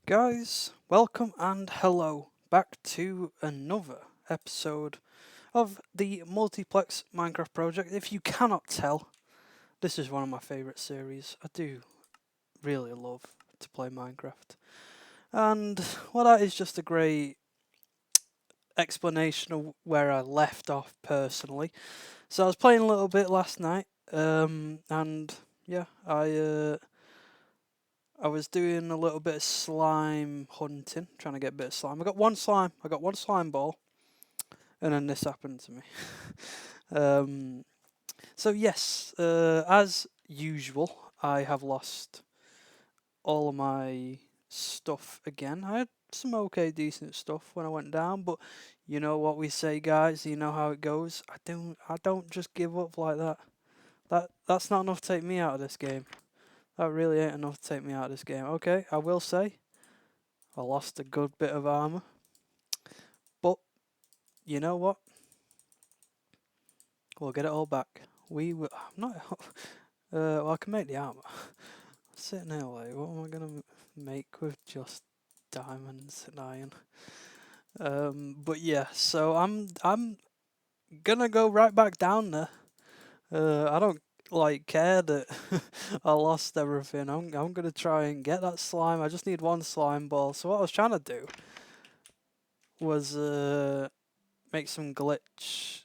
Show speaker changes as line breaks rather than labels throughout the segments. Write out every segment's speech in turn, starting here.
Guys, welcome and hello back to another episode of the Multiplex Minecraft project. If you cannot tell, this is one of my favourite series. I do really love to play Minecraft. And well, that is just a great explanation of where I left off personally. So I was playing a little bit last night, and yeah, I was doing a little bit of slime hunting, trying to get a bit of slime. I got one slime. I got one slime ball, and then this happened to me. um, so yes, as usual, I have lost all of my stuff again. I had some okay, decent stuff when I went down, but you know what we say, guys. You know how it goes. I don't just give up like that. That's not enough to take me out of this game. That really ain't enough to take me out of this game. Okay, I will say I lost a good bit of armor, but you know what? We'll get it all back. We will. I'm not. Well, I can make the armor. Sitting here, like, what am I gonna make with just diamonds and iron? But yeah. So I'm gonna go right back down there. I don't like care that I lost everything. I'm gonna try and get that slime. I just need one slime ball. So what I was trying to do was make some glitch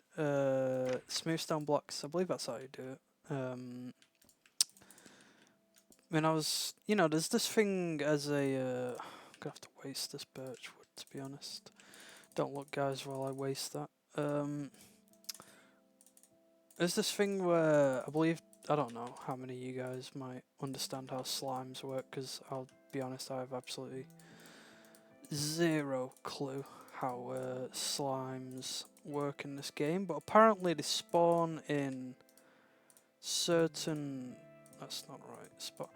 smooth stone blocks. I believe that's how you do it. When I was, there's this thing as a. I'm gonna have to waste this birch wood, to be honest. Don't look, guys, while I waste that. There's this thing where I believe, I don't know how many of you guys might understand how slimes work, because I'll be honest, I have absolutely zero clue how slimes work in this game, but apparently they spawn in certain, that's not right spot,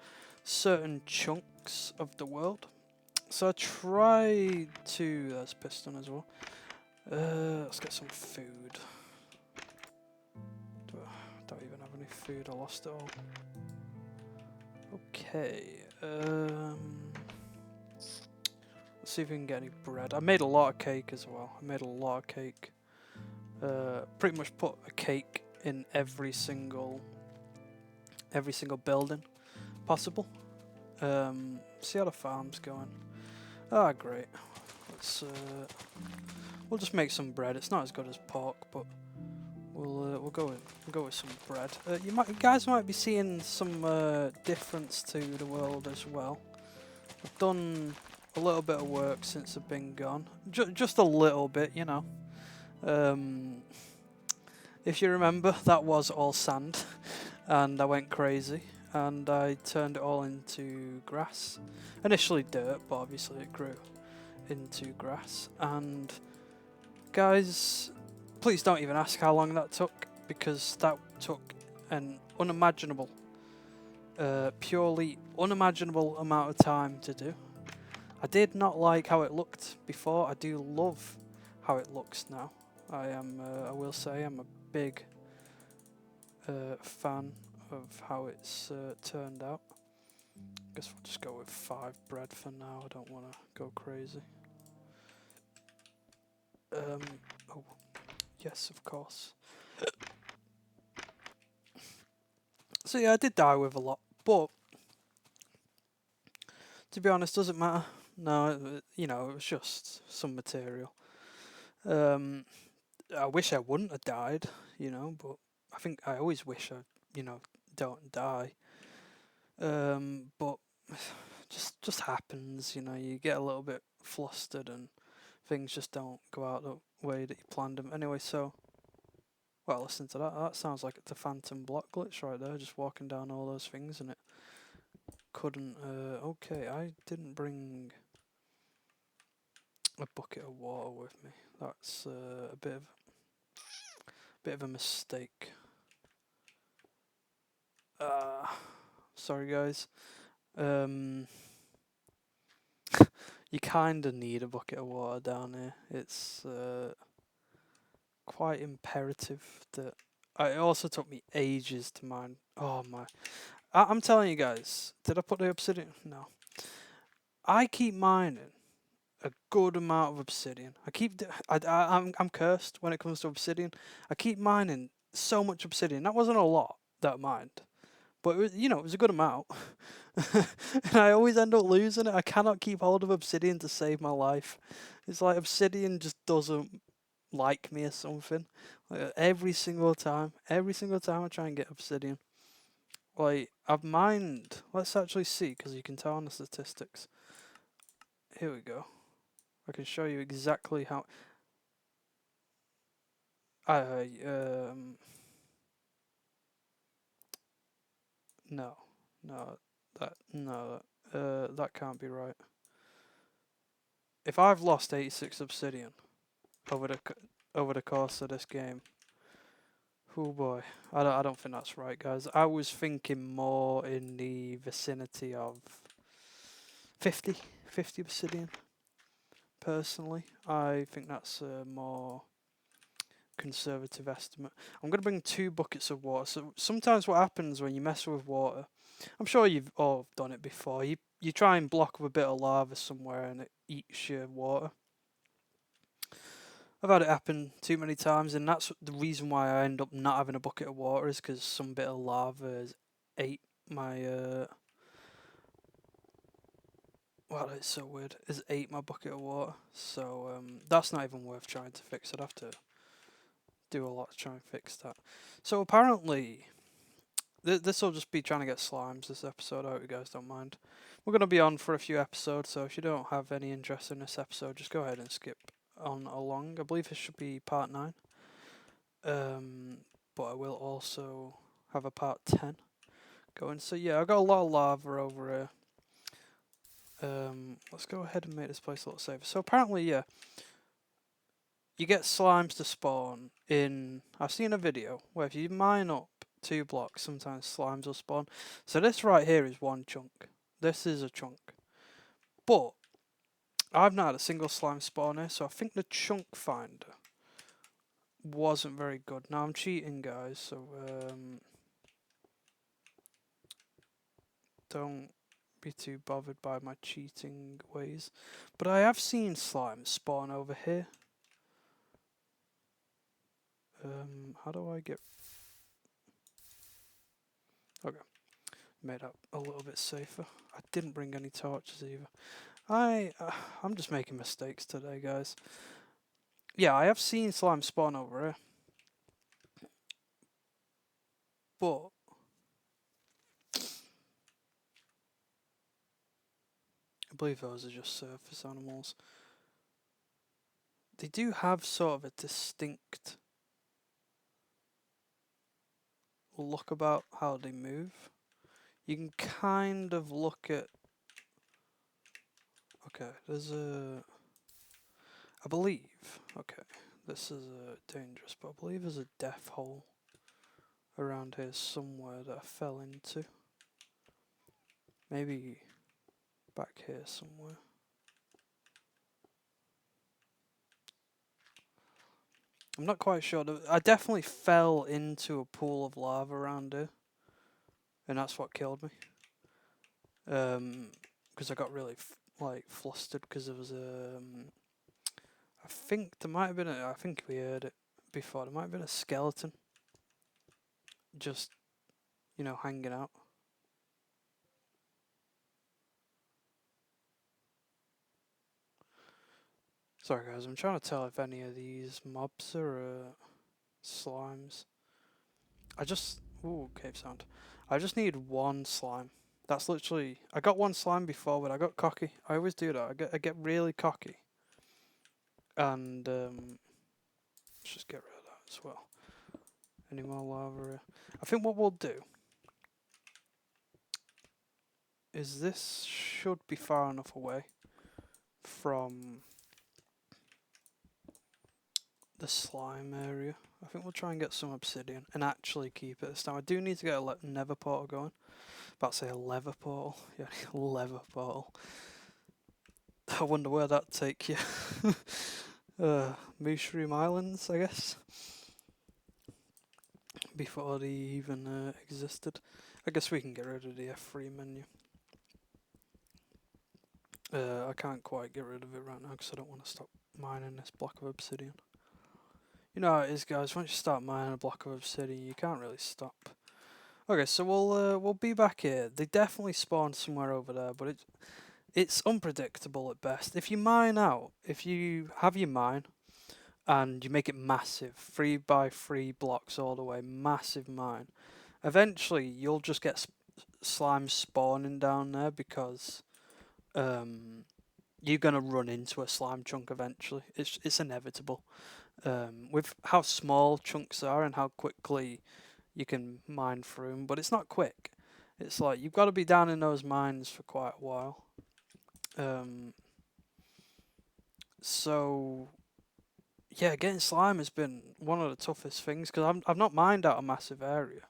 certain chunks of the world. So I tried to, there's piston as well. Let's get some food. Don't even have any food, I lost it all. Okay, let's see if we can get any bread. I made a lot of cake as well. I made a lot of cake. Pretty much put a cake in every single building possible. See how the farm's going. Ah, great. Let's we'll just make some bread. It's not as good as pork, but we'll go with some bread. You guys might be seeing some difference to the world as well. I've done a little bit of work since I've been gone. Just a little bit, you know. If you remember, that was all sand, and I went crazy, and I turned it all into grass. Initially dirt, but obviously it grew into grass. And guys, please don't even ask how long that took, because that took an unimaginable, purely unimaginable amount of time to do. I did not like how it looked before. I do love how it looks now. I will say, I'm a big fan of how it's turned out. Guess we'll just go with 5 bread for now. I don't want to go crazy. Oh, yes, of course. So yeah, I did die with a lot, but to be honest, doesn't matter. No, it was just some material. I wish I wouldn't have died, but I think I always wish I, don't die. But just happens, you get a little bit flustered and things just don't go out the way that you planned them. Anyway, so, well, listen to that. That sounds like it's a phantom block glitch right there, just walking down all those things and it couldn't. Okay, I didn't bring a bucket of water with me. That's a bit of a mistake. Sorry guys. You kind of need a bucket of water down here. It's quite imperative that. It also took me ages to mine. Oh my! I'm telling you guys. Did I put the obsidian? No. I keep mining a good amount of obsidian. I'm cursed when it comes to obsidian. I keep mining so much obsidian. That wasn't a lot that I mined, but it was a good amount. And I always end up losing it. I cannot keep hold of obsidian to save my life. It's like obsidian just doesn't like me or something. Like, every single time I try and get obsidian. Like, I've mined. Let's actually see, because you can tell on the statistics. Here we go. I can show you exactly how. I no, no, that can't be right. If I've lost 86 obsidian over the course of this game, oh boy, I don't think that's right, guys. I was thinking more in the vicinity of 50, 50 obsidian. Personally, I think that's a more conservative estimate. I'm going to bring 2 buckets of water. So sometimes what happens when you mess with water, I'm sure you've all done it before. You try and block with a bit of lava somewhere and it eats your water. I've had it happen too many times, and that's the reason why I end up not having a bucket of water, is because some bit of lava has ate my wow, it's so weird. Has ate my bucket of water. So that's not even worth trying to fix. I'd have to do a lot to try and fix that. So apparently, this will just be trying to get slimes this episode. I hope you guys don't mind. We're going to be on for a few episodes, so if you don't have any interest in this episode, just go ahead and skip on along. I believe this should be part 9. But I will also have a part 10 going. So yeah, I've got a lot of lava over here. Let's go ahead and make this place a little safer. So apparently, yeah, you get slimes to spawn in. I've seen a video where if you mine up 2 blocks, sometimes slimes will spawn. So this right here is one chunk. This is a chunk. But I've not had a single slime spawn here, so I think the chunk finder wasn't very good. Now I'm cheating, guys, so don't be too bothered by my cheating ways. But I have seen slime spawn over here. How do I get... Okay, made that a little bit safer. I didn't bring any torches either. I'm just making mistakes today, guys. Yeah, I have seen slime spawn over here. But I believe those are just surface animals. They do have sort of a distinct look about how they move. You can kind of look at... Okay, there's a... I believe... Okay, this is dangerous, but I believe there's a death hole around here somewhere that I fell into. Maybe back here somewhere. I'm not quite sure. I definitely fell into a pool of lava around here, and that's what killed me. Because I got really flustered because there was I think there might have been I think we heard it before. There might have been a skeleton just hanging out. Sorry guys, I'm trying to tell if any of these mobs are slimes. Ooh, cave sound. I just need 1 slime. That's literally... I got 1 slime before, but I got cocky. I always do that. I get really cocky. And, let's just get rid of that as well. Any more lava here? I think what we'll do is this should be far enough away from the slime area. I think we'll try and get some obsidian and actually keep it this time. I do need to get a nether portal going. About to say a leather portal. Yeah, leather portal. I wonder where that'd take you. Mushroom Islands, I guess. Before they even existed. I guess we can get rid of the F3 menu. I can't quite get rid of it right now because I don't want to stop mining this block of obsidian. You know how it is, guys. Once you start mining a block of obsidian, you can't really stop. Okay, so we'll be back here. They definitely spawn somewhere over there, but it's unpredictable at best. If you mine out, if you have your mine and you make it massive, 3 by 3 blocks all the way, massive mine, eventually you'll just get slime spawning down there because you're gonna run into a slime chunk eventually. It's inevitable. With how small chunks are and how quickly you can mine through them, but it's not quick. It's like you've got to be down in those mines for quite a while. So yeah, getting slime has been one of the toughest things because I've not mined out a massive area.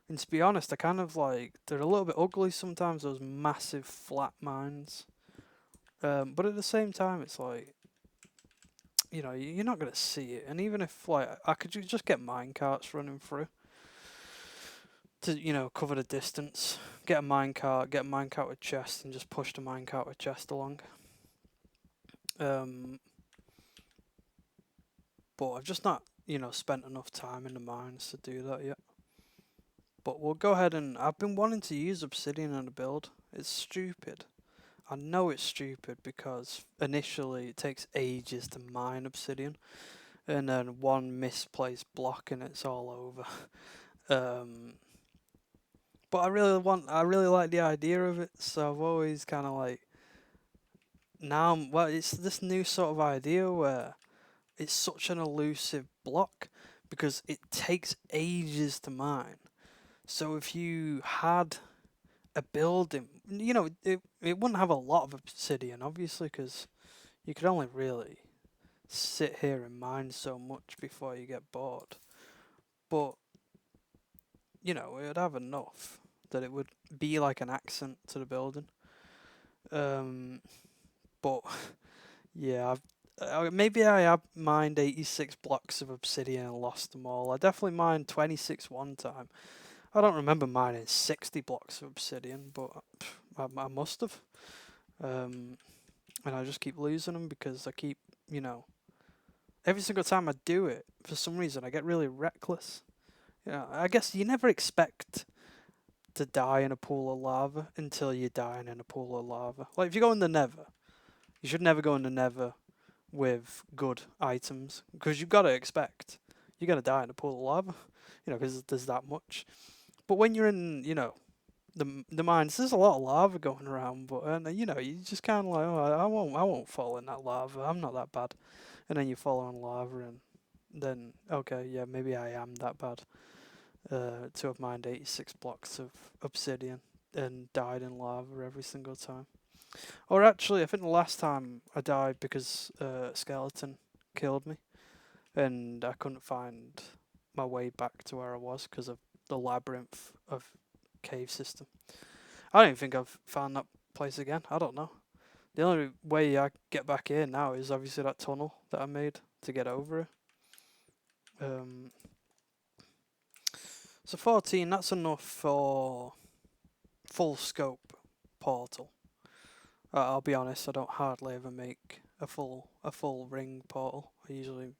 And to be honest, I kind of like they're a little bit ugly sometimes. Those massive flat mines. But at the same time, it's like you're not gonna see it. And even if like I could just get mine carts running through to cover the distance. Get a minecart with chest, and just push the minecart with chest along. But I've just not spent enough time in the mines to do that yet. But we'll go ahead and I've been wanting to use obsidian in a build. It's stupid. I know it's stupid because initially it takes ages to mine obsidian, and then one misplaced block and it's all over. But I really like the idea of it, so I've always kind of like it's this new sort of idea where it's such an elusive block because it takes ages to mine. So if you had a building, it wouldn't have a lot of obsidian, obviously, because you could only really sit here and mine so much before you get bored. But, it would have enough that it would be like an accent to the building. But, yeah, maybe I have mined 86 blocks of obsidian and lost them all. I definitely mined 26 one time. I don't remember mining 60 blocks of obsidian, but I must have. And I just keep losing them because I keep, every single time I do it, for some reason, I get really reckless. I guess you never expect to die in a pool of lava until you're dying in a pool of lava. Like, if you go in the nether, you should never go in the nether with good items because you've got to expect you're going to die in a pool of lava, because there's that much. But when you're in, the mines, there's a lot of lava going around, but you just kind of like, oh, I won't fall in that lava. I'm not that bad. And then you fall on lava, and then okay, yeah, maybe I am that bad. To have mined 86 blocks of obsidian and died in lava every single time. Or actually, I think the last time I died because a skeleton killed me, and I couldn't find my way back to where I was because of the labyrinth of cave system. I don't even think I've found that place again. I don't know. The only way I get back here now is obviously that tunnel that I made to get over it. So 14, that's enough for full scope portal. I'll be honest, I don't hardly ever make a full ring portal. I usually,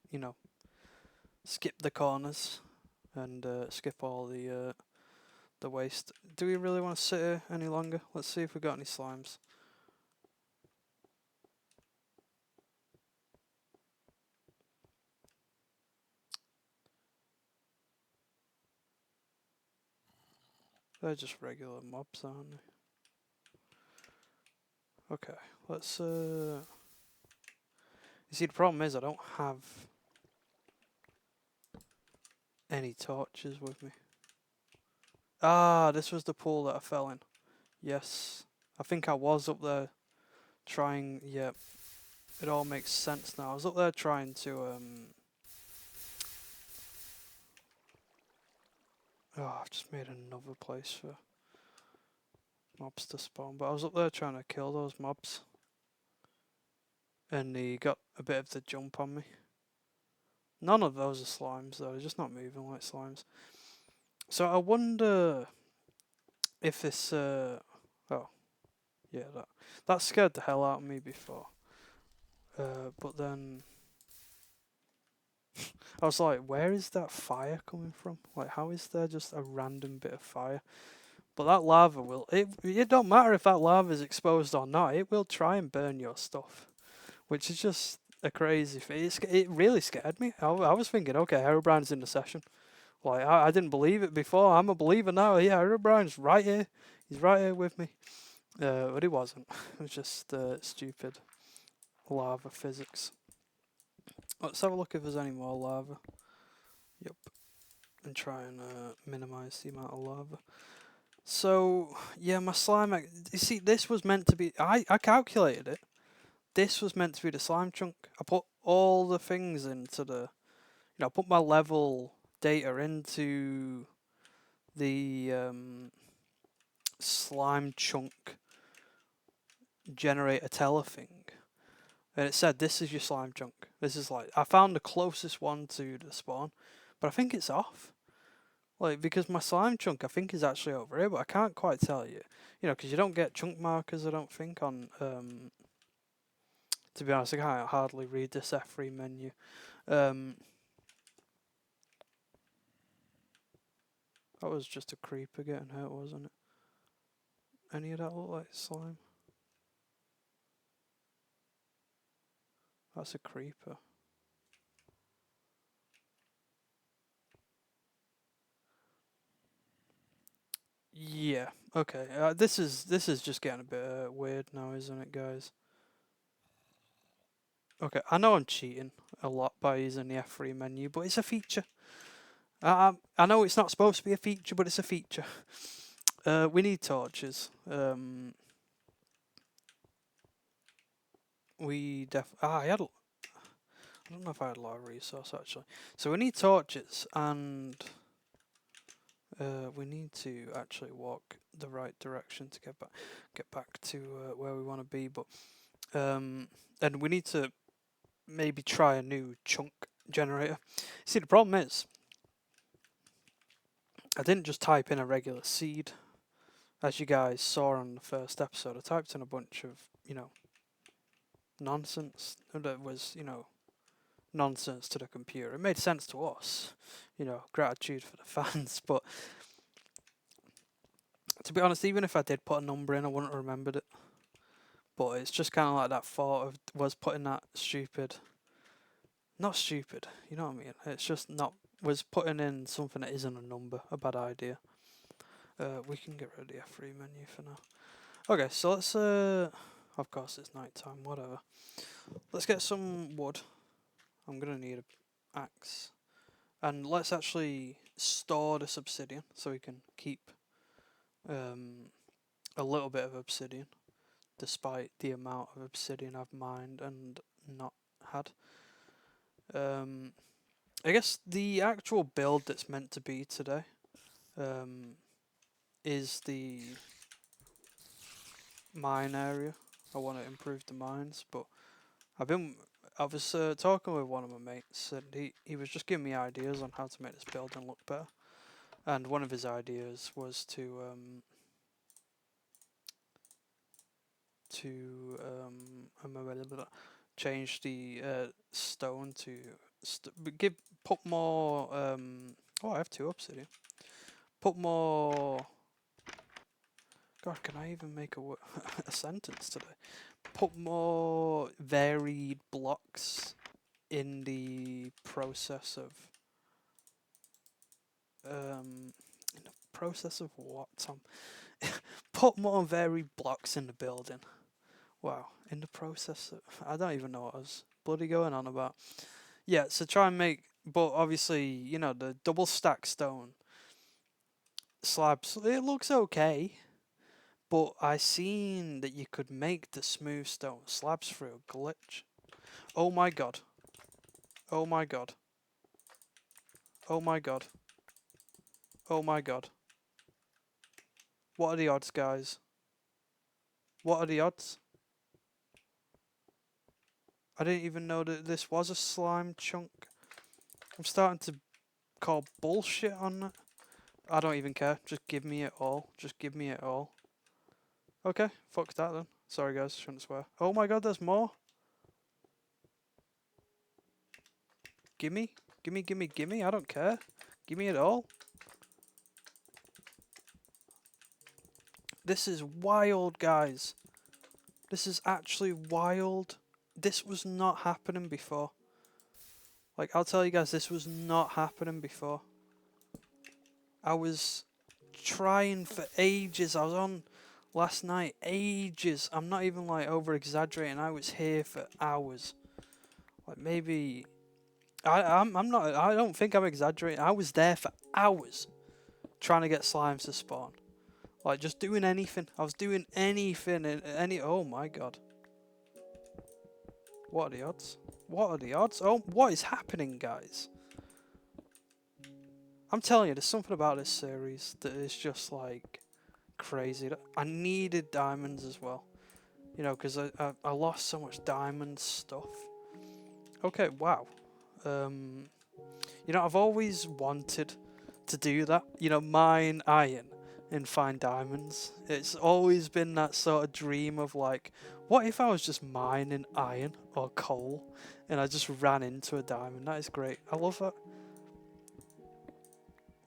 skip the corners and skip all the waste. Do we really want to sit here any longer? Let's see if we got any slimes. They're just regular mobs, aren't they? Okay, let's You see, the problem is I don't have any torches with me. Ah, this was the pool that I fell in. Yes. I think I was up there trying, yeah. It all makes sense now. I was up there trying to, oh, I've just made another place for mobs to spawn. But I was up there trying to kill those mobs. And he got a bit of the jump on me. None of those are slimes though, they're just not moving like slimes. So I wonder if this, oh, Yeah, that scared the hell out of me before. But then I was like, where is that fire coming from? Like, how is there just a random bit of fire? But that lava will, it don't matter if that lava is exposed or not, it will try and burn your stuff. Which is just a crazy thing. It really scared me. I was thinking, okay, Herobrine's in the session. Like, I didn't believe it before. I'm a believer now. Yeah, Herobrine's right here. He's right here with me. But he wasn't. It was just stupid lava physics. Let's have a look if there's any more lava. Yep. And try and minimize the amount of lava. So, yeah, my slime... You see, this was meant to be... I calculated it. This was meant to be the slime chunk. I put all the things into the... I put my level data into the slime chunk generator teller thing. And it said, this is your slime chunk. This is like... I found the closest one to the spawn. But I think it's off. Like, because my slime chunk, I think, is actually over here, but I can't quite tell you. Because you don't get chunk markers, I don't think, on... to be honest, I can't hardly read this F3 menu. That was just a creeper getting hurt, wasn't it? Any of that look like slime? That's a creeper. Yeah. Okay. This is just getting a bit weird now, isn't it, guys? Okay. I know I'm cheating a lot by using the F3 menu, but it's a feature. I know it's not supposed to be a feature, but it's a feature. We need torches. I don't know if I had a lot of resource actually. So we need torches, and we need to actually walk the right direction to get back to where we want to be. But and we need to maybe try a new chunk generator. See, the problem is I didn't just type in a regular seed, as you guys saw on the first episode. I typed in a bunch of nonsense that was nonsense to the computer. It made sense to us, gratitude for the fans, but to be honest, even if I did put a number in, I wouldn't have remembered it. But it's just kind of like that thought of was putting that stupid, not stupid, you know what I mean? It's just not, was putting in something that isn't a number a bad idea. We can get rid of the F3 menu for now. Okay, so let's, of course it's night time, whatever. Let's get some wood. I'm going to need an axe. And let's actually store this obsidian so we can keep a little bit of obsidian, despite the amount of obsidian I've mined and not had. I guess the actual build that's meant to be today is the mine area. I want to improve the mines, but I was talking with one of my mates, and he was just giving me ideas on how to make this building look better. And one of his ideas was to change the stone to put more. I have 2 obsidian. Put more. God, can I even make a sentence today? Put more varied blocks in the process of what, Tom? Put more varied blocks in the building. Wow, in the process of, I don't even know what I was bloody going on about. Yeah, so try and make, but obviously, the double stack stone slabs, it looks okay. But I seen that you could make the smooth stone slabs through a glitch. Oh my god. Oh my god. Oh my god. Oh my god. What are the odds, guys? What are the odds? I didn't even know that this was a slime chunk. I'm starting to call bullshit on that. I don't even care. Just give me it all. Just give me it all. Okay, fuck that then. Sorry guys, shouldn't swear. Oh my god, there's more. Gimme, gimme, gimme, gimme. I don't care. Gimme it all. This is wild, guys. This is actually wild. This was not happening before. Like, I'll tell you guys, this was not happening before. I was trying for ages. I was on last night, ages. I'm not even like over exaggerating. I was here for hours. Like maybe I'm not. I don't think I'm exaggerating. I was there for hours trying to get slimes to spawn. Like just doing anything. I was doing anything. Any. Oh my god. What are the odds? What are the odds? Oh, what is happening, guys? I'm telling you, there's something about this series that is just like crazy. I needed diamonds as well. You know, because I lost so much diamond stuff. Okay, wow. You know, I've always wanted to do that. You know, mine iron and find diamonds. It's always been that sort of dream of like, what if I was just mining iron or coal and I just ran into a diamond? That is great. I love that.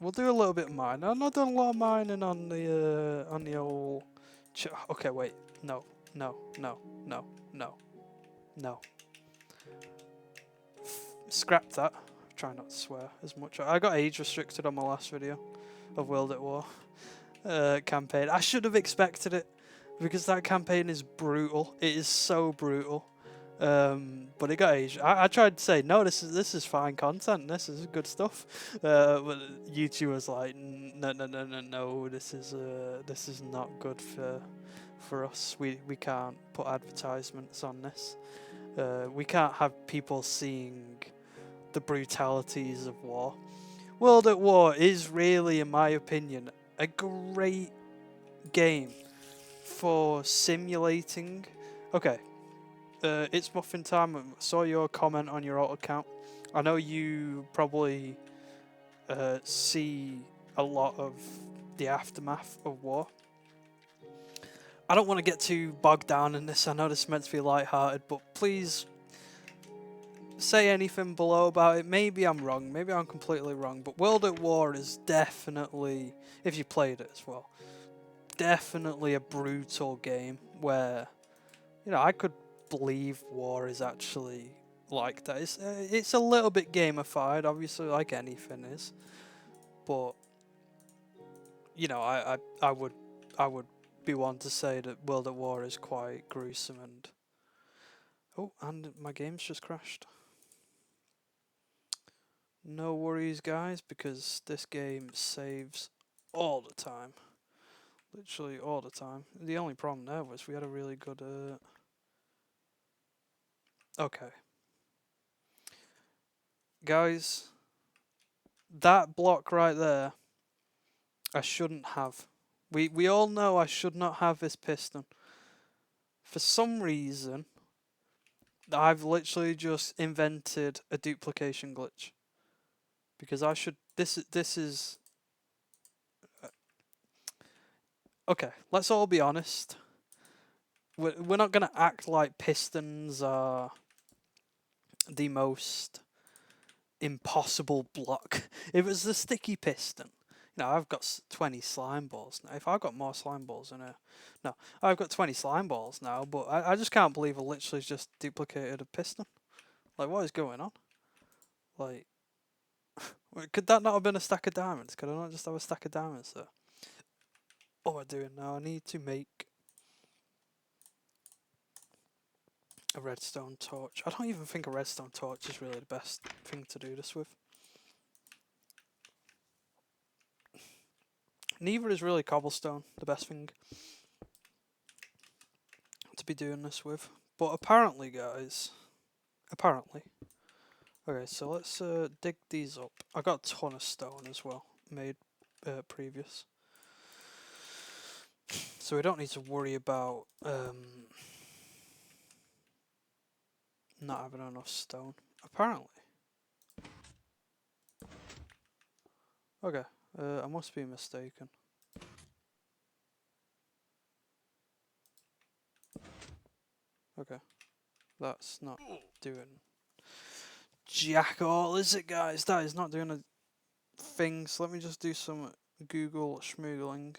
We'll do a little bit of mining. I've not done a lot of mining on the old. Okay, wait. No, no, no, no, no, no. Scrap that. Try not to swear as much. I got age restricted on my last video of World at War campaign. I should have expected it because that campaign is brutal. It is so brutal. But it got age. I tried to say no. This is fine content. This is good stuff. But YouTube was like, no, no, no, no, no. This is not good for us. We can't put advertisements on this. We can't have people seeing the brutalities of war. World at War is really, in my opinion, a great game for simulating. Okay, it's muffin time. I saw your comment on your alt account. I know you probably see a lot of the aftermath of war. I don't want to get too bogged down in this. I know this is meant to be light-hearted, but please say anything below about it. Maybe I'm wrong. Maybe I'm completely wrong. But World at War is definitely, if you played it as well, definitely a brutal game where, you know, I could believe war is actually like that. It's a little bit gamified, obviously, like anything is. But you know, I would be one to say that World at War is quite gruesome and. Oh, and my game's just crashed. No worries, guys, because this game saves all the time. Literally all the time. The only problem there was we had a really good. Okay. Guys, that block right there, I shouldn't have. We all know I should not have this piston. For some reason, I've literally just invented a duplication glitch. Because I should. This is. Okay, let's all be honest. We're not gonna act like pistons are the most impossible block. If it was the sticky piston, you know, I've got 20 slime balls now. If I've got more slime balls in here, no, I've got 20 slime balls now. But I just can't believe I literally just duplicated a piston. Like, what is going on? Like, could that not have been a stack of diamonds? Could I not just have a stack of diamonds there? What am I doing now? I need to make a redstone torch. I don't even think a redstone torch is really the best thing to do this with. Neither is really cobblestone the best thing to be doing this with. But apparently, guys, apparently. Okay, so let's dig these up. I got a ton of stone as well, made previous. So we don't need to worry about not having enough stone. Apparently. Okay, I must be mistaken. Okay. That's not doing jack all, is it, guys? That is not doing a thing. So let me just do some Google schmoogling.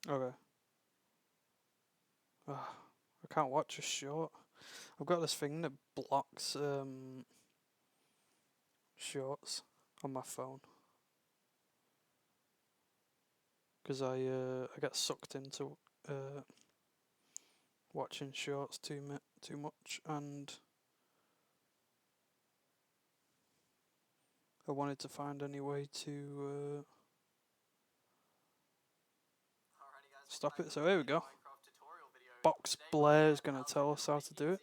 Okay. I can't watch a short. I've got this thing that blocks shorts on my phone because I get sucked into watching shorts too much, and I wanted to find any way to stop it. So here we go. Box Blair is going to tell us how to do it.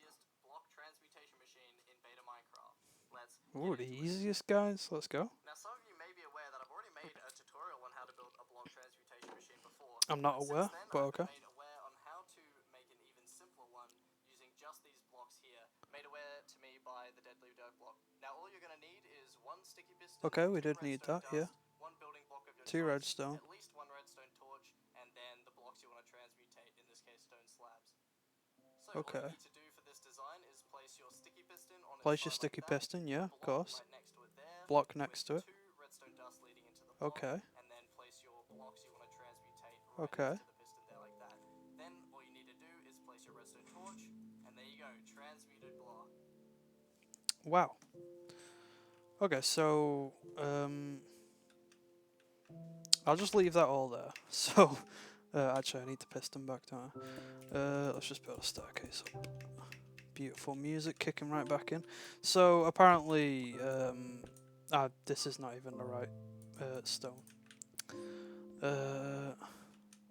Ooh, the easiest, guys. Let's go.
Now, some of you may be aware that I've already made a tutorial on how to build a block transmutation machine before.
I'm not aware, but okay.
I've been made aware on how to make an even simpler one using just these blocks here, made aware to me by the Deadly Dirt block. Now, all you're going to need is one sticky piston,
Okay, we
two
did need
redstone
that, yeah.
one building block of your
2
choice,
redstone.
at least one redstone torch, and then the blocks you want to transmutate, in this case stone slabs. So
Okay.
all you need to do for this design is place your sticky piston on
Place your
its
sticky
side like
piston, yeah, of
block
course.
right next to it there,
Block next to it.
two redstone dust leading into the block,
Okay.
and then place your blocks you want to transmutate right
Okay.
next to the piston there like that. Then all you need to do is place your redstone torch, and there you go, transmuted block.
Wow. Okay, so I'll just leave that all there. So actually, I need the piston back, don't I? Let's just build a staircase up. Beautiful music kicking right back in. So apparently, this is not even the right stone.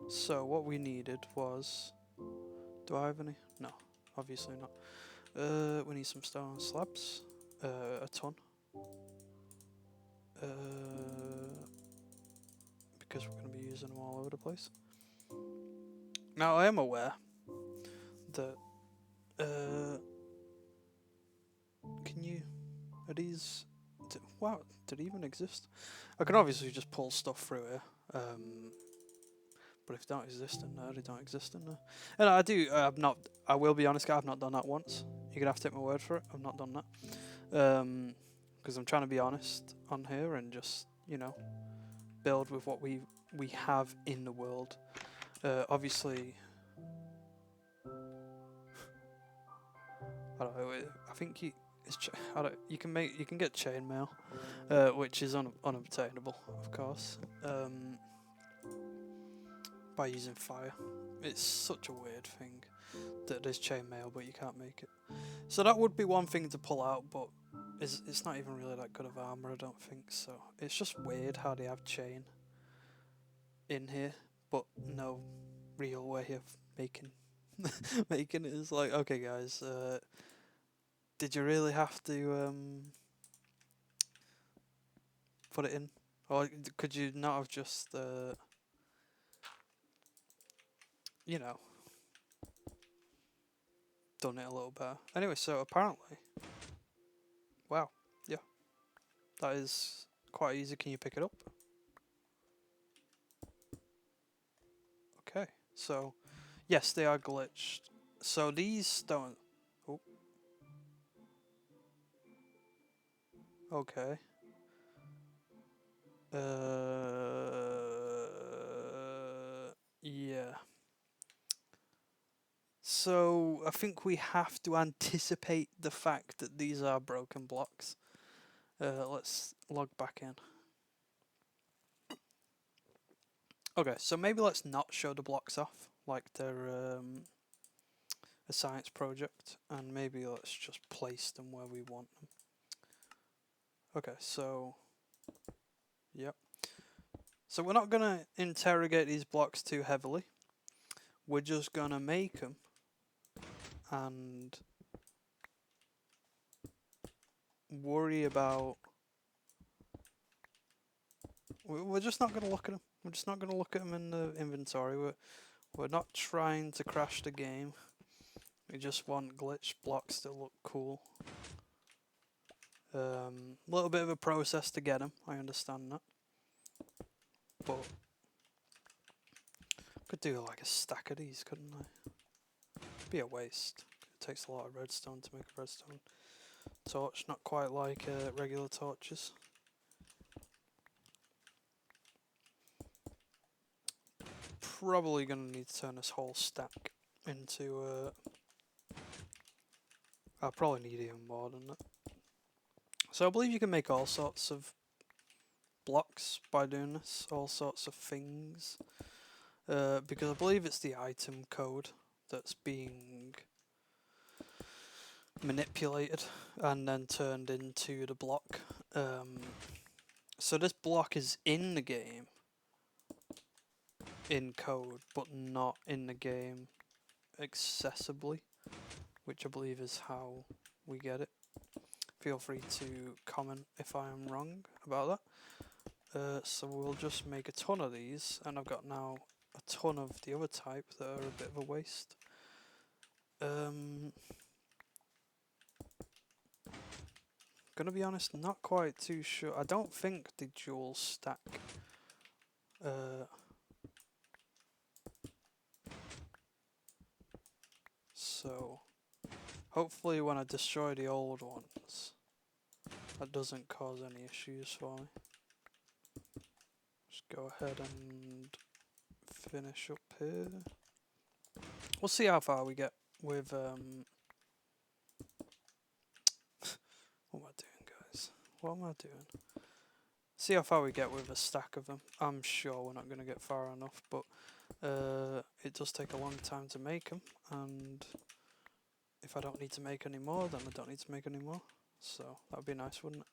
So what we needed was. Do I have any? No, obviously not. We need some stone slabs. A ton. Because we're going to be using them all over the place. Now I am aware that can you? Are these? Wow, did it even exist? I can obviously just pull stuff through here. But if they don't exist in there, they don't exist in there. And I do. I've not. I will be honest, I've not done that once. You're gonna have to take my word for it. I've not done that. Because I'm trying to be honest on here and just build with what we have in the world. Obviously, I don't know. I think you can get chainmail, which is unobtainable, of course, by using fire. It's such a weird thing that there's chainmail, but you can't make it. So that would be one thing to pull out, but it's not even really that good of armor, I don't think. So it's just weird how they have chain in here, but no real way of making making it. Is like, okay, guys, did you really have to put it in, or could you not have just done it a little better? Anyway, so apparently, wow, yeah, that is quite easy. Can you pick it up? Okay, so yes, they are glitched. So these don't. Oh, okay. Yeah. So I think we have to anticipate the fact that these are broken blocks. Let's log back in. Okay, so maybe let's not show the blocks off like they're a science project, and maybe let's just place them where we want them. Okay, so yep. So we're not gonna interrogate these blocks too heavily. We're just gonna make them and worry about. We're just not gonna look at them. We're just not gonna look at them in the inventory. We're not trying to crash the game. We just want glitch blocks to look cool. A little bit of a process to get them, I understand that. But could do like a stack of these, couldn't I? Be a waste. It takes a lot of redstone to make a redstone torch, not quite like regular torches. Probably gonna need to turn this whole stack into I'll probably need even more than that. So I believe you can make all sorts of blocks by doing this, all sorts of things. Because I believe it's the item code that's being manipulated and then turned into the block. So this block is in the game in code, but not in the game accessibly, which I believe is how we get it. Feel free to comment if I am wrong about that. So we'll just make a ton of these, and I've got now a ton of the other type that are a bit of a waste. Gonna be honest, not quite too sure. I don't think the dual stack so hopefully when I destroy the old ones that doesn't cause any issues for me. Just go ahead and finish up here. We'll see how far we get with what am I doing, guys? What am I doing? See how far we get with a stack of them. I'm sure we're not going to get far enough, but it does take a long time to make them, and if I don't need to make any more, then I don't need to make any more. So that would be nice, wouldn't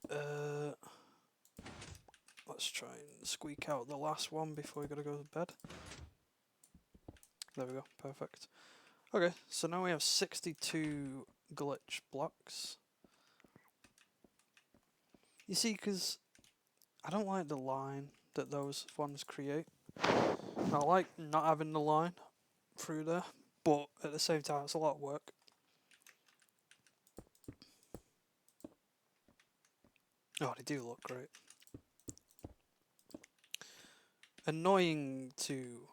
it? Let's try and squeak out the last one before we gotta go to bed. There we go, perfect. Okay, so now we have 62 glitch blocks. You see, because I don't like the line that those ones create. I like not having the line through there, but at the same time, it's a lot of work. Oh, they do look great. Annoying to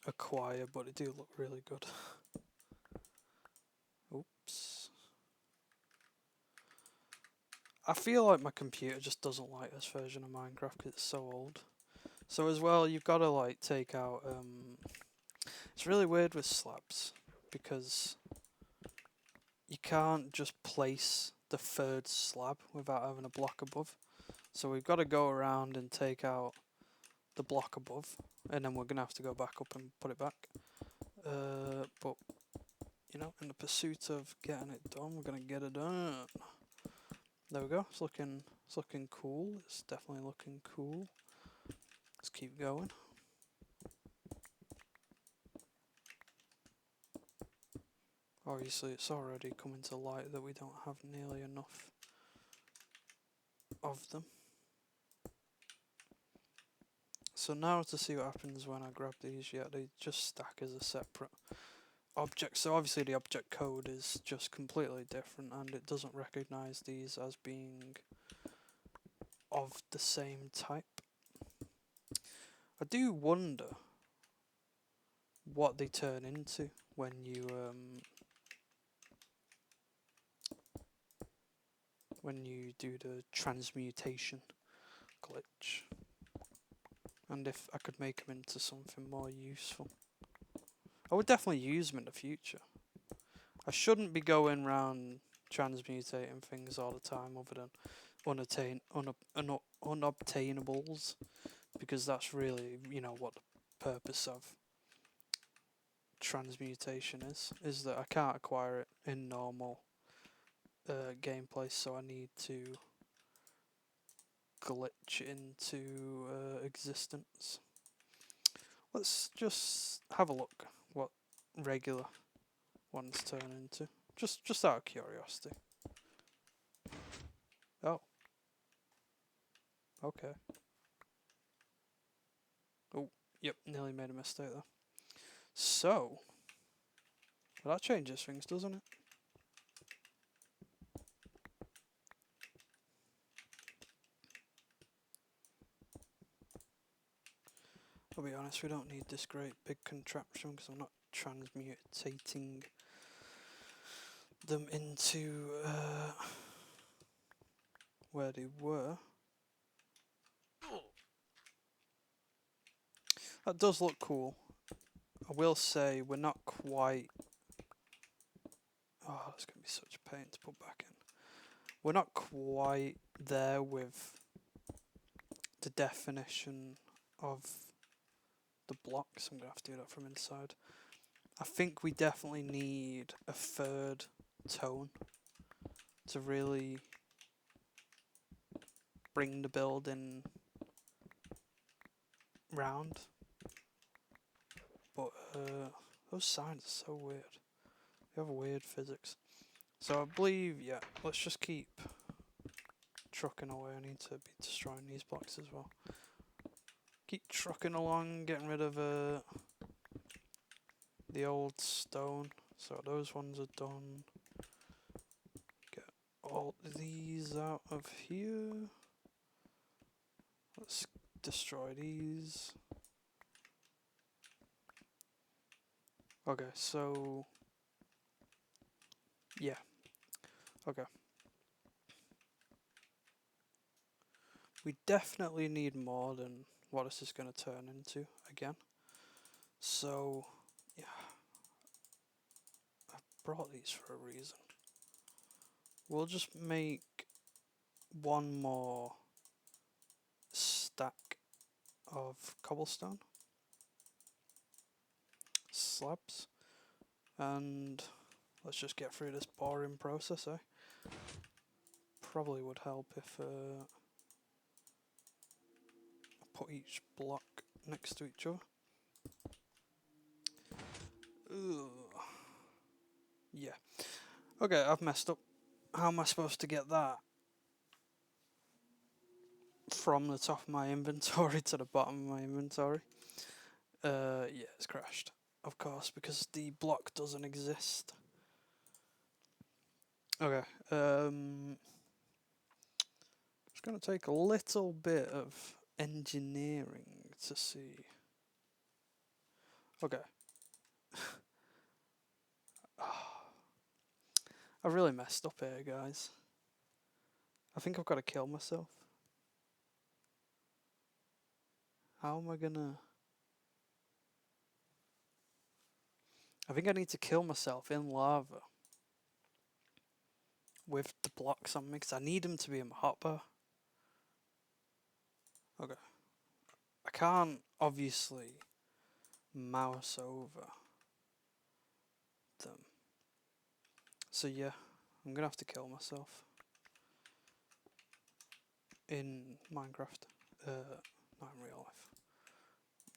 acquire, but they do look really good. Oops. I feel like my computer just doesn't like this version of Minecraft because it's so old. So as well, you've got to like take out. It's really weird with slabs because you can't just place the third slab without having a block above. So we've got to go around and take out the block above, and then we're gonna have to go back up and put it back. But you know, in the pursuit of getting it done, we're gonna get it done. There we go. It's looking cool. It's definitely looking cool. Let's keep going. Obviously, it's already coming to light that we don't have nearly enough of them. So now to see what happens when I grab these, yeah, they just stack as a separate object. So obviously the object code is just completely different and it doesn't recognize these as being of the same type. I do wonder what they turn into when you do the transmutation glitch, and if I could make them into something more useful. I would definitely use them in the future. I shouldn't be going around transmutating things all the time other than unobtainables, because that's really, you know, what the purpose of transmutation is that I can't acquire it in normal gameplay, so I need to glitch into existence. Let's just have a look what regular ones turn into, just out of curiosity. Oh, okay. Oh, yep, nearly made a mistake there. So, well, that changes things, doesn't it? I'll be honest, we don't need this great big contraption because I'm not transmutating them into where they were. That does look cool. I will say we're not quite... Oh, that's going to be such a pain to put back in. We're not quite there with the definition of the blocks. I'm going to have to do that from inside. I think we definitely need a third tone to really bring the building round. But those signs are so weird. They have weird physics. So I believe, yeah, let's just keep trucking away. I need to be destroying these blocks as well. Keep trucking along, getting rid of the old stone. So those ones are done. Get all these out of here. Let's destroy these. Okay, so yeah. Okay. We definitely need more than what this is going to turn into again. So, yeah. I brought these for a reason. We'll just make one more stack of cobblestone slabs. And let's just get through this boring process, eh? Probably would help if I put each block next to each other. Ugh. Yeah. Okay, I've messed up. How am I supposed to get that from the top of my inventory to the bottom of my inventory? Yeah, it's crashed. Of course, because the block doesn't exist. Okay, it's going to take a little bit of engineering to see. Okay. I really messed up here, guys. I think I've got to kill myself. How am I gonna... I think I need to kill myself in lava with the blocks on me because I need them to be in my hotbar. Okay. I can't obviously mouse over them. So yeah, I'm gonna have to kill myself in Minecraft. Not in real life.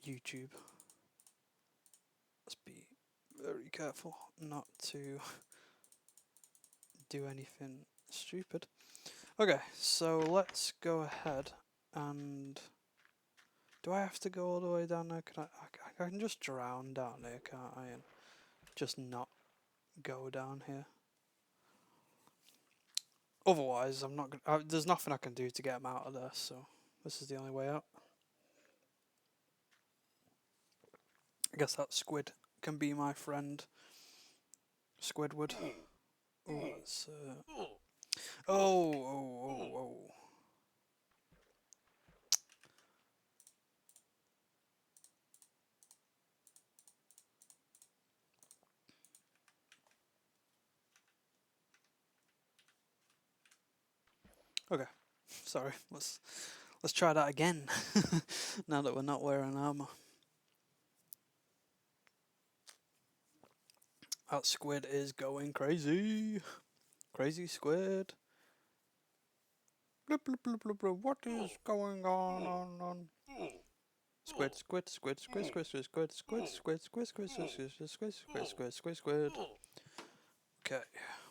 YouTube. Let's be very careful not to do anything stupid. Okay, so let's go ahead and... Do I have to go all the way down there? I can just drown down there, can't I? And just not go down here. Otherwise, I'm not gonna... there's nothing I can do to get him out of there, so this is the only way out. I guess that squid can be my friend. Squidward. Oh, it's... Oh. Okay, sorry. Let's try that again. Now that we're not wearing armor. That squid is going crazy. Crazy squid. Blub, blub, blub, blub, blub. What is going on? Squid. Okay,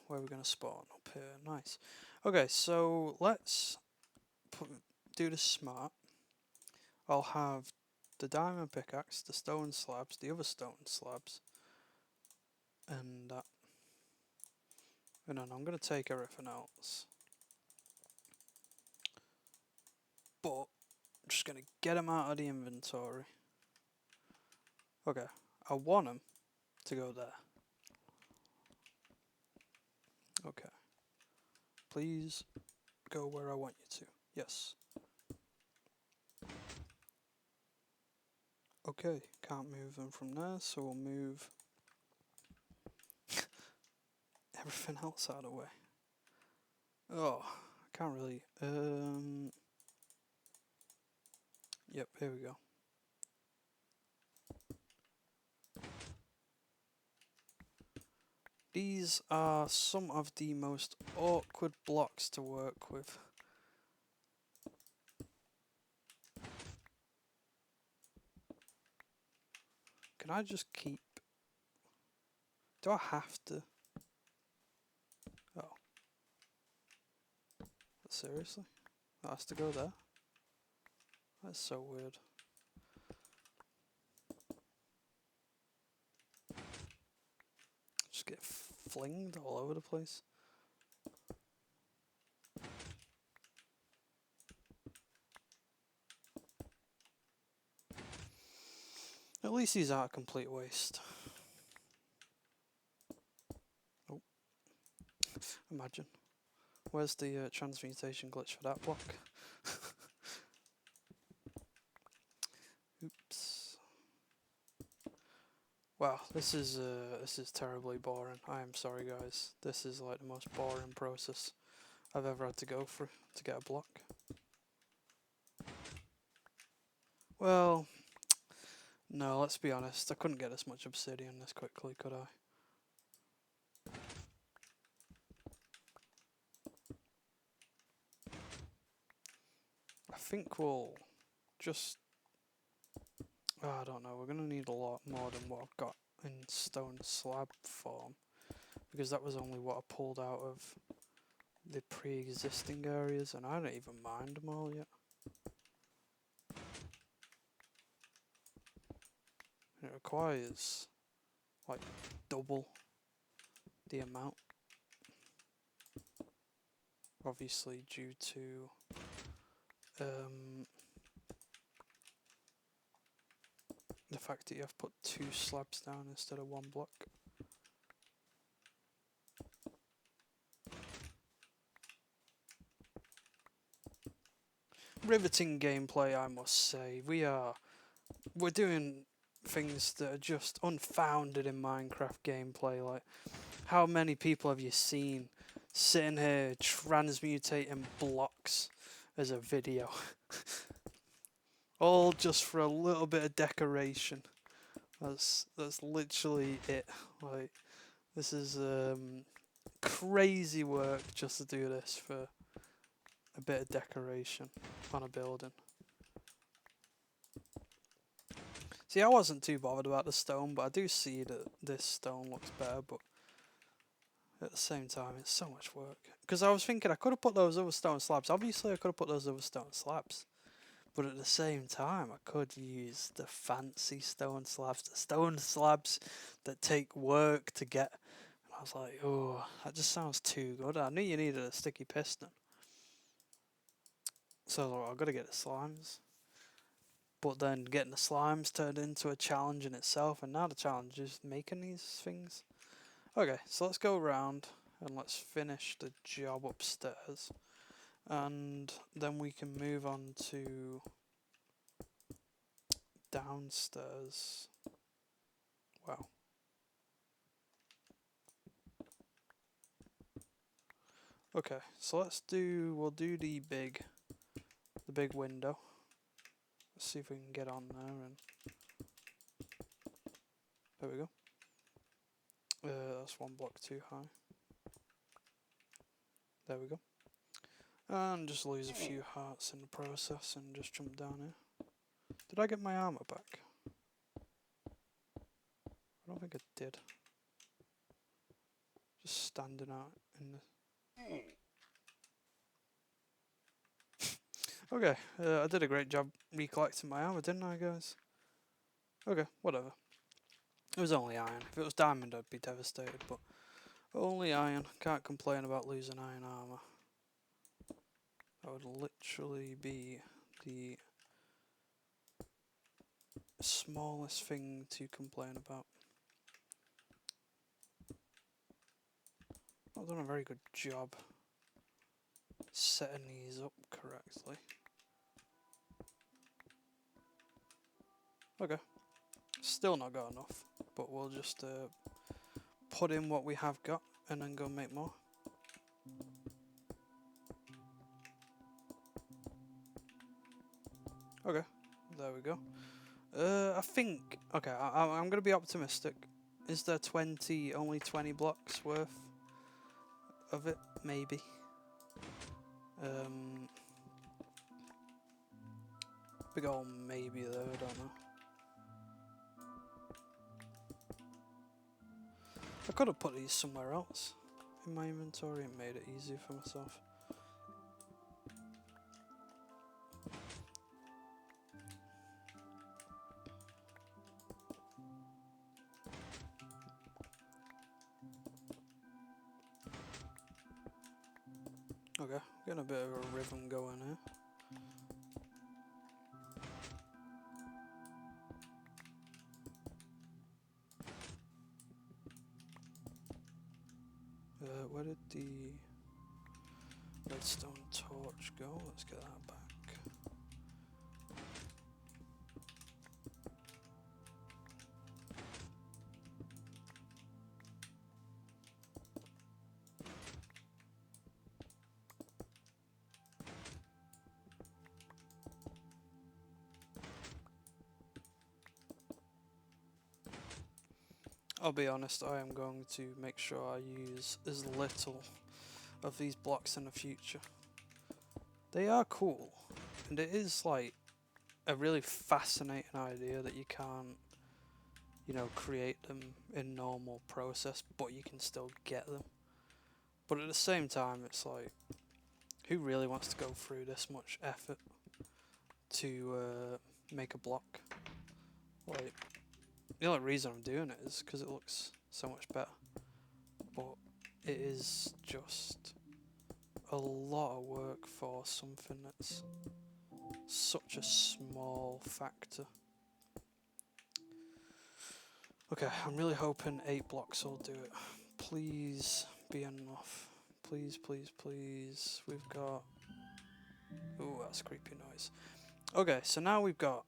where are we gonna spawn? Up here, nice. Okay, so let's do this smart. I'll have the diamond pickaxe, the stone slabs, the other stone slabs, and that. And then I'm gonna take everything else. But I'm just gonna get them out of the inventory. Okay, I want them to go there. Okay. Please go where I want you to. Yes. Okay, can't move them from there, so we'll move everything else out of the way. Oh, I can't really. Yep, here we go. These are some of the most awkward blocks to work with. Can I just keep... Do I have to? Oh. Seriously? That has to go there? That's so weird. Just get flinged all over the place. At least these aren't a complete waste. Oh. Imagine. Where's the transmutation glitch for that block? Oops. Wow, this is terribly boring. I am sorry, guys. This is like the most boring process I've ever had to go through to get a block. Well, no, let's be honest. I couldn't get this much obsidian this quickly, could I? I think we'll just... Oh, I don't know. We're going to need a lot more than what I've got in stone slab form. Because that was only what I pulled out of the pre-existing areas. And I don't even mind them all yet. It requires like double the amount. Obviously due to the fact that you have to put 2 slabs down instead of 1 block. Riveting gameplay, I must say. We're doing things that are just unfounded in Minecraft gameplay. Like, how many people have you seen sitting here transmutating blocks as a video? All just for a little bit of decoration. That's literally it. Like, this is crazy work just to do this for a bit of decoration on a building. See, I wasn't too bothered about the stone, but I do see that this stone looks better, but at the same time, it's so much work. Because I was thinking I could have put those other stone slabs. Obviously, I could have put those other stone slabs. But at the same time, I could use the fancy stone slabs, the stone slabs that take work to get. And I was like, oh, that just sounds too good. I knew you needed a sticky piston. So I've got to get the slimes. But then getting the slimes turned into a challenge in itself, and now the challenge is making these things. Okay, so let's go around and let's finish the job upstairs. And then we can move on to downstairs. Wow. Okay, so we'll do the big window. Let's see if we can get on there, and there we go. That's 1 block too high. There we go. And just lose a few hearts in the process and just jump down here. Did I get my armor back? I don't think I did. Just standing out in the... Okay, I did a great job recollecting my armor, didn't I, guys? Okay, whatever. It was only iron. If it was diamond, I'd be devastated, but only iron. Can't complain about losing iron armor. That would literally be the smallest thing to complain about. Not done a very good job setting these up correctly. Okay, still not got enough, but we'll just put in what we have got and then go make more. Okay, there we go. I think, okay, I'm going to be optimistic. Is there only 20 blocks worth of it? Maybe. Big ol' maybe there, I don't know. I could have put these somewhere else in my inventory and made it easier for myself. Okay, getting a bit of a rhythm going here. Where did the redstone torch go? Let's get that back. I'll be honest, I am going to make sure I use as little of these blocks in the future. They are cool, and it is like a really fascinating idea that you can't, you know, create them in normal process, but you can still get them. But at the same time, it's like, who really wants to go through this much effort to make a block? Like, the only reason I'm doing it is because it looks so much better. But it is just a lot of work for something that's such a small factor. Okay, I'm really hoping 8 blocks will do it. Please be enough. Please, please, please. We've got... Ooh, that's a creepy noise. Okay, so now we've got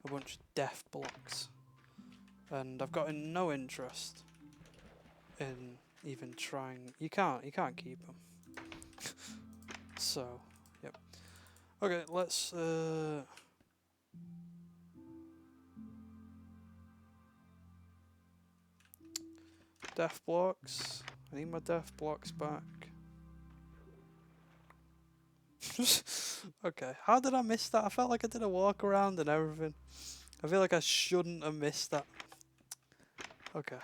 a bunch of death blocks. And I've got no interest in even trying... You can't keep them. So, yep. Okay, let's... Death blocks. I need my death blocks back. Okay, how did I miss that? I felt like I did a walk around and everything. I feel like I shouldn't have missed that. Okay.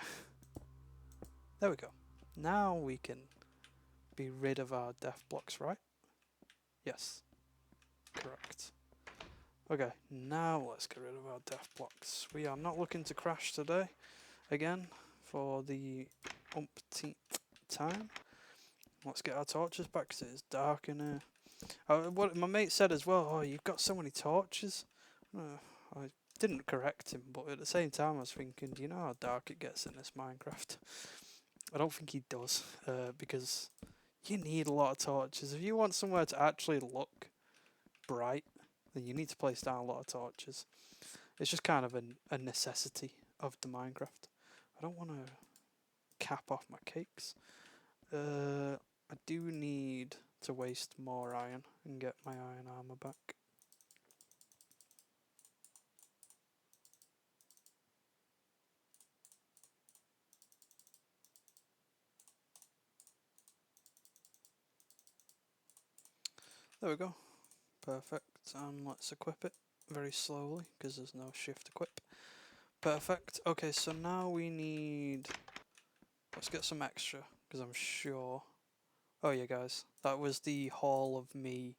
There we go. Now we can be rid of our death blocks, right? Yes. Correct. Okay, now let's get rid of our death blocks. We are not looking to crash today. Again, for the umpteenth time. Let's get our torches back because it is dark in here. What my mate said as well, oh, you've got so many torches. I didn't correct him, but at the same time I was thinking, do you know how dark it gets in this Minecraft? I don't think he does, because you need a lot of torches. If you want somewhere to actually look bright, then you need to place down a lot of torches. It's just kind of a necessity of the Minecraft. I don't want to cap off my cakes. I do need to waste more iron and get my iron armor back. There we go. Perfect. Let's equip it very slowly because there's no shift equip. Perfect. Okay, so now we need... Let's get some extra because I'm sure... Oh yeah, guys. That was the haul of me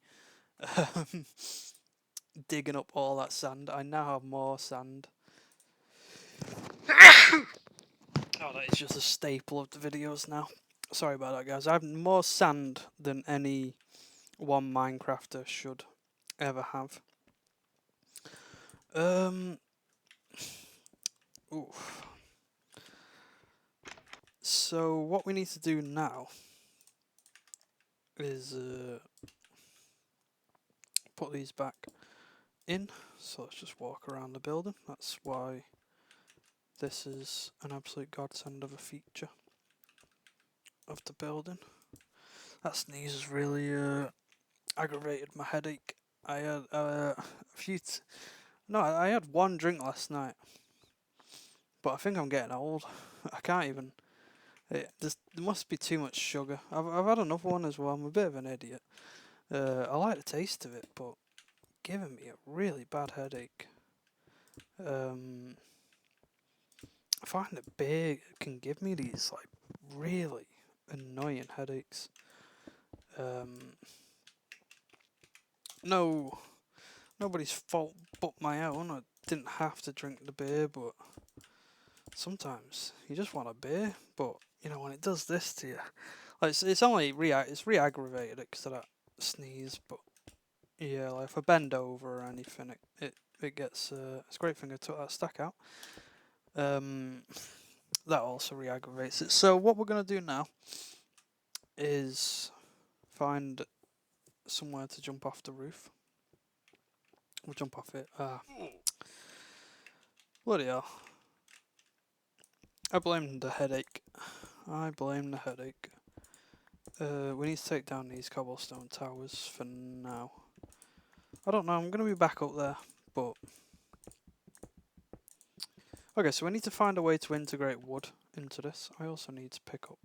digging up all that sand. I now have more sand. Oh, that is just a staple of the videos now. Sorry about that, guys. I have more sand than any one Minecrafter should ever have. Oof. So what we need to do now is put these back in. So let's just walk around the building. That's why this is an absolute godsend of a feature of the building. That sneeze has really aggravated my headache. I had a few. I had one drink last night, but I think I'm getting old. I can't even. There must be too much sugar. I've had another one as well. I'm a bit of an idiot. I like the taste of it, but giving me a really bad headache. I find that beer can give me these like really annoying headaches. No, nobody's fault but my own. I didn't have to drink the beer, but sometimes you just want a beer. But you know when it does this to you, like it's only it's re-aggravated it because of that sneeze. But yeah, like if I bend over or anything, it gets. It's a great thing I took that stack out. That also re-aggravates it. So what we're gonna do now is find somewhere to jump off the roof. We'll jump off it. Bloody hell. I blame the headache. I blame the headache. We need to take down these cobblestone towers for now. I don't know, I'm going to be back up there, but... Okay, so we need to find a way to integrate wood into this. I also need to pick up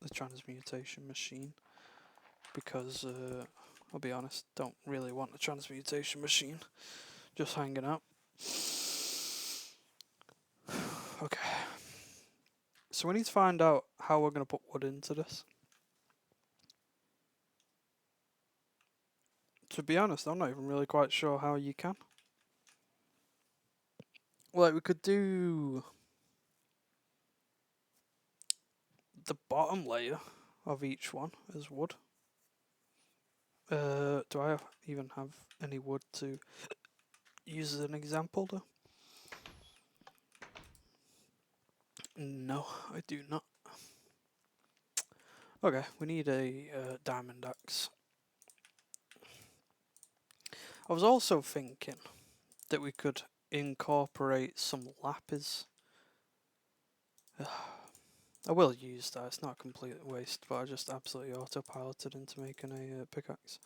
the transmutation machine, because, I'll be honest, don't really want a transmutation machine just hanging out. Okay. So we need to find out how we're going to put wood into this. To be honest, I'm not even really quite sure how you can. Like, we could do the bottom layer of each one as wood. Do I even have any wood to use as an example, though? No, I do not. Okay, we need a diamond axe. I was also thinking that we could incorporate some lapis. I will use that, it's not a complete waste, but I just absolutely autopiloted into making a pickaxe.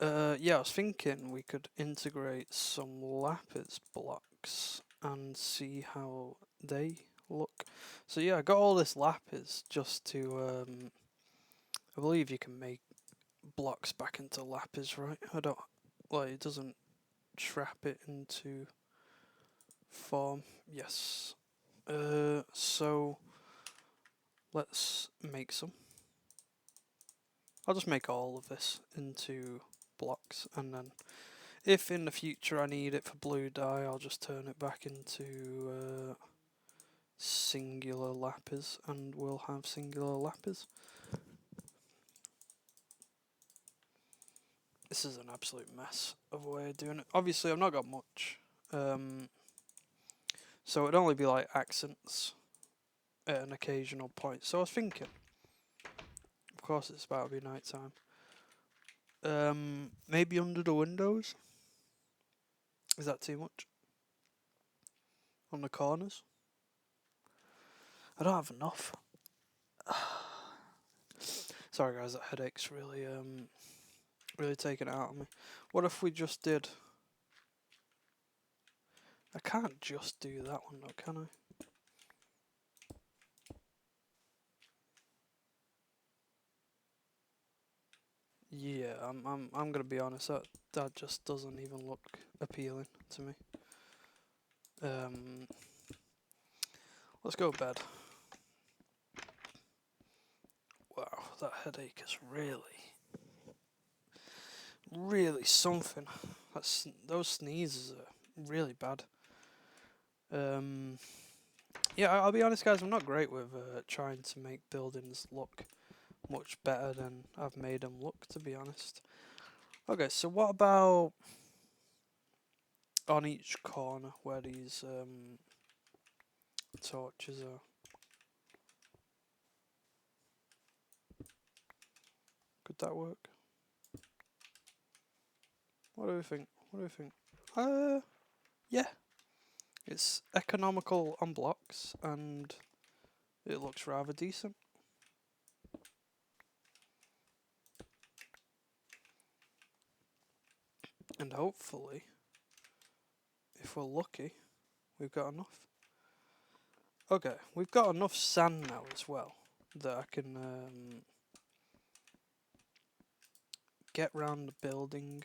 Yeah, I was thinking we could integrate some lapis blocks and see how they look. So yeah, I got all this lapis just to, I believe you can make blocks back into lapis, right? I don't, like, it doesn't trap it into form. Yes. So let's make some. I'll just make all of this into blocks, and then if in the future I need it for blue dye, I'll just turn it back into singular lapis, and we'll have singular lapis. This is an absolute mess of a way of doing it. Obviously, I've not got much, so it'd only be like accents at an occasional point. So I was thinking, of course, it's about to be night time. Maybe under the windows. Is that too much? On the corners? I don't have enough. Sorry guys, that headache's really really taking it out of me. What if we just did... I can't just do that one though, can I? Yeah, I'm gonna be honest, that just doesn't even look appealing to me. Let's go to bed. Wow, that headache is really something. Those sneezes are really bad. Yeah, I'll be honest, guys. I'm not great with trying to make buildings look much better than I've made them look, to be honest. Okay, so what about on each corner where these torches are. Could that work? What do we think? What do we think? Yeah. It's economical on blocks and it looks rather decent. And hopefully, if we're lucky, we've got enough. Okay, we've got enough sand now as well that I can get round the building.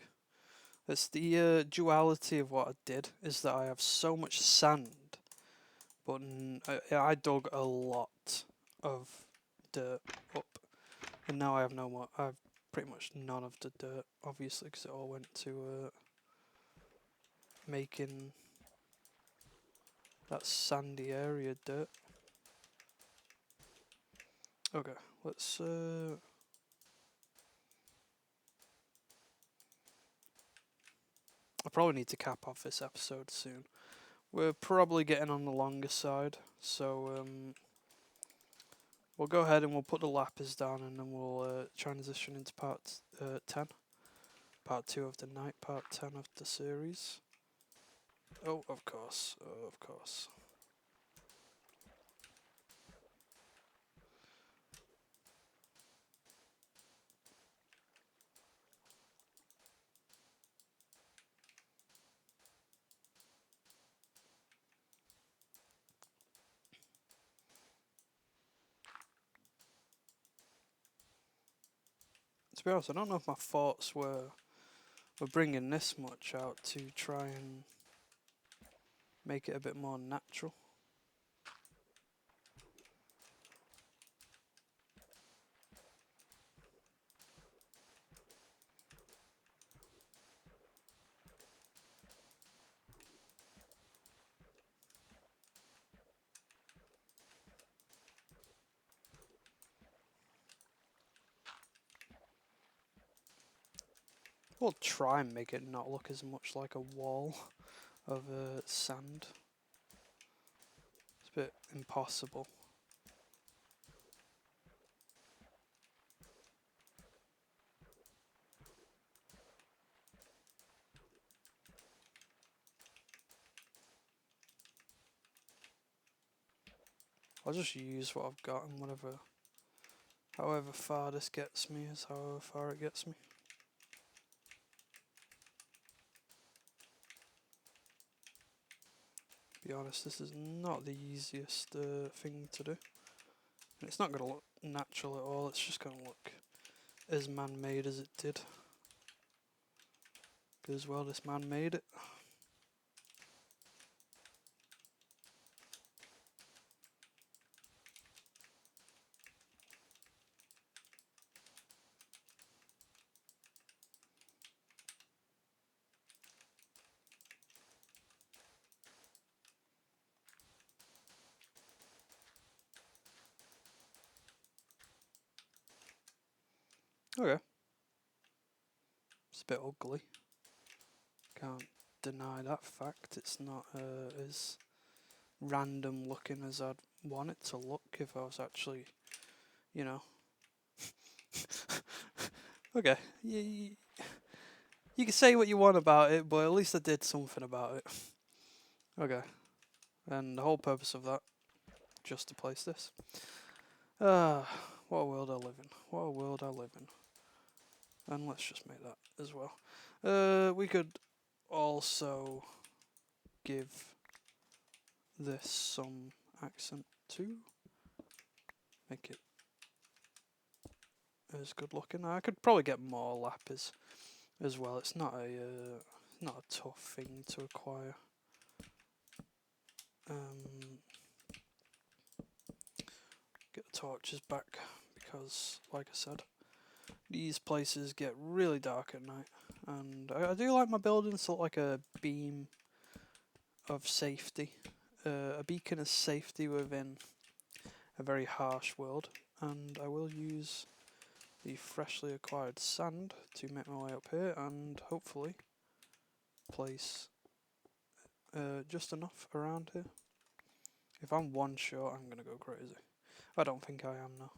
It's the duality of what I did, is that I have so much sand, but I dug a lot of dirt up, and now I have no more. I have pretty much none of the dirt, obviously, because it all went to making that sandy area dirt. Okay, let's I probably need to cap off this episode soon. We're probably getting on the longer side, so we'll go ahead and we'll put the lapis down, and then we'll transition into part 10. Part 2 of the night, part 10 of the series. Oh, of course, of course. To be honest, I don't know if my thoughts were bringing this much out to try and make it a bit more natural. We'll try and make it not look as much like a wall of sand. It's a bit impossible. I'll just use what I've got, and however far this gets me is however far it gets me. To be honest, this is not the easiest thing to do. And it's not going to look natural at all, it's just going to look as man-made as it did. Because, well, this man made it. Okay. It's a bit ugly. Can't deny that fact. It's not as random looking as I'd want it to look if I was actually, you know. Okay. You can say what you want about it, but at least I did something about it. Okay. And the whole purpose of that, just to place this. What a world I live in. What a world I live in. And let's just make that as well. We could also give this some accent too. Make it as good looking. I could probably get more lapis as well. It's not a tough thing to acquire. Get the torches back because, like I said, these places get really dark at night, and I do like my buildings to look like a beam of safety, a beacon of safety within a very harsh world. And I will use the freshly acquired sand to make my way up here and hopefully place just enough around here. If I'm one short, I'm gonna go crazy. I don't think I am now.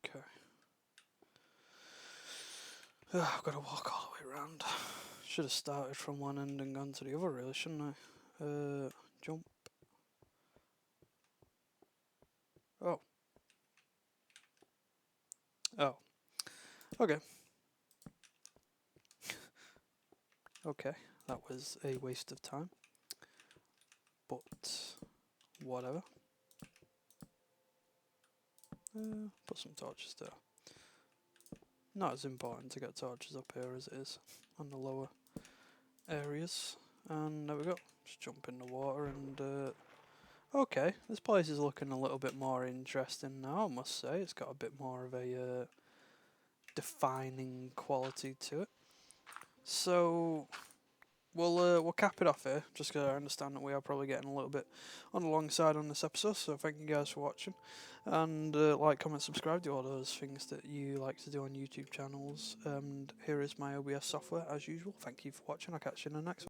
Okay. I've got to walk all the way around. Should have started from one end and gone to the other, really, shouldn't I? Jump. Oh. Oh. Okay. Okay. That was a waste of time. But whatever. Put some torches there. Not as important to get torches up here as it is on the lower areas. And there we go. Just jump in the water and okay, this place is looking a little bit more interesting now, I must say. It's got a bit more of a defining quality to it. So we'll cap it off here, just because I understand that we are probably getting a little bit on the long side on this episode. So thank you guys for watching, and like, comment, subscribe, do all those things that you like to do on YouTube channels. And here is my OBS software as usual. Thank you for watching. I'll catch you in the next one.